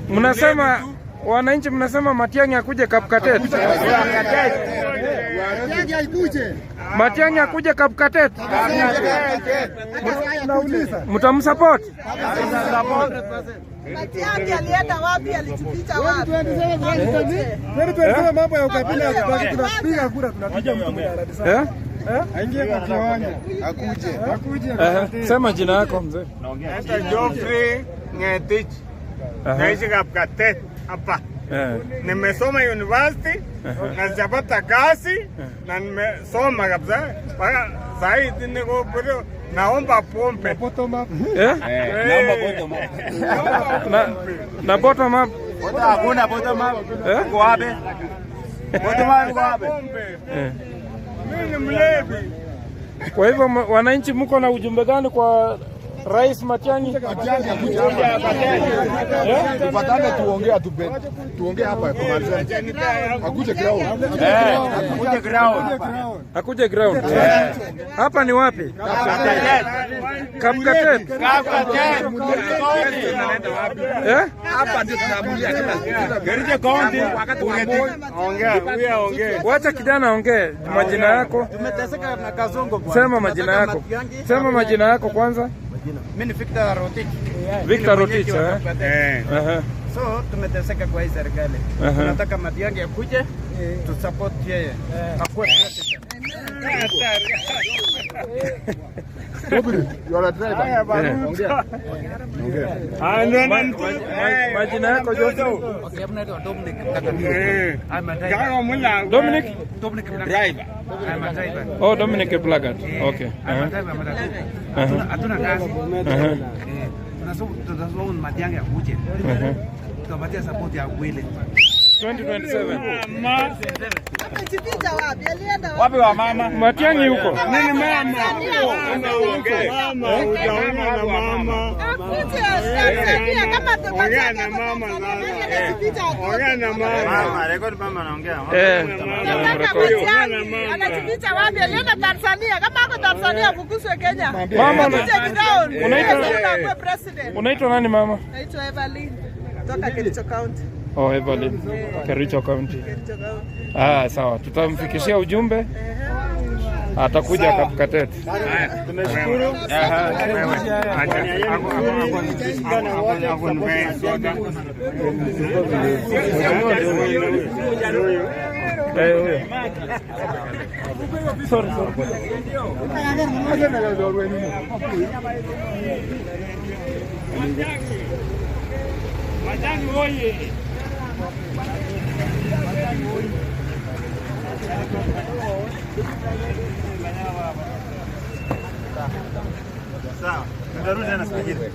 Mnasema wananchi, mnasema Matiang'i akuje Kapkatet. Matiang'i akuje Kapkatet. Mtamsupport? Matiang'i alienda wapi? Alichupita wapi? Tunaendelea mambo ya ukabila, tunapiga kura, tunapiga mtu mwenye anadisa. Aingie kwa kiwanja. Akuje. Sema jina yako mzee. Naitwa Geoffrey Ngetich. Naishi Kapkatet hapa. Nimesoma university na sijapata kazi na nimesoma kabisa. Sasa hivi niko bado naomba pombe. Bottom up. Naomba bottom up. Na bottom up. Hakuna bottom up. Uko wapi? Bottom up uko wapi? Mimi ni mlevi. Kwa hivyo wananchi, mko na ujumbe gani kwa Rais Matiang'i? Tupatane tuongee hapa kwa akuje ground. Akuje ground. Hapa ni wapi? Kapkatet. Hapa ndio tunaamulia Garija County. Ongea. Wacha kijana ongee majina yako. Tumeteseka na Kazongo bwana. Sema majina yako. Sema majina yako kwanza. Mimi ni Victor Rotich. Victor Rotich, So tumeteseka kwa hii serikali. Tunataka Matiang'i akuje tu support yeye. Akuwe president. Majina yako Joseph? Okay, mimi naitwa Dominic. Dominic driver. Oh, Dominic Plagat. Okay. Hatuna kazi. Tunasoma Matiang'i akuje. Tutapatia support ya kweli. 2027. Amejificha wapi? Alienda wapi? Wapi wa mama? Matiang'i huko. Nini mama? Mama, utaona na mama. Akuje Tanzania kama Ongea na mama na. Ongea na mama. Mama, rekodi mama anaongea. anajificha wapi? Alienda Tanzania. Kama ako Tanzania afukuzwe Kenya. Mama, unaitwa nani mama? Naitwa Evelyn. Kutoka Kericho County. Oh, Evelyn. Kericho County. Sawa. Tutamfikishia ujumbe. Atakuja Kapkatet. Tunashukuru. Sorry. Matiang'i oye. Sawa. Tutarudi na siku nyingine.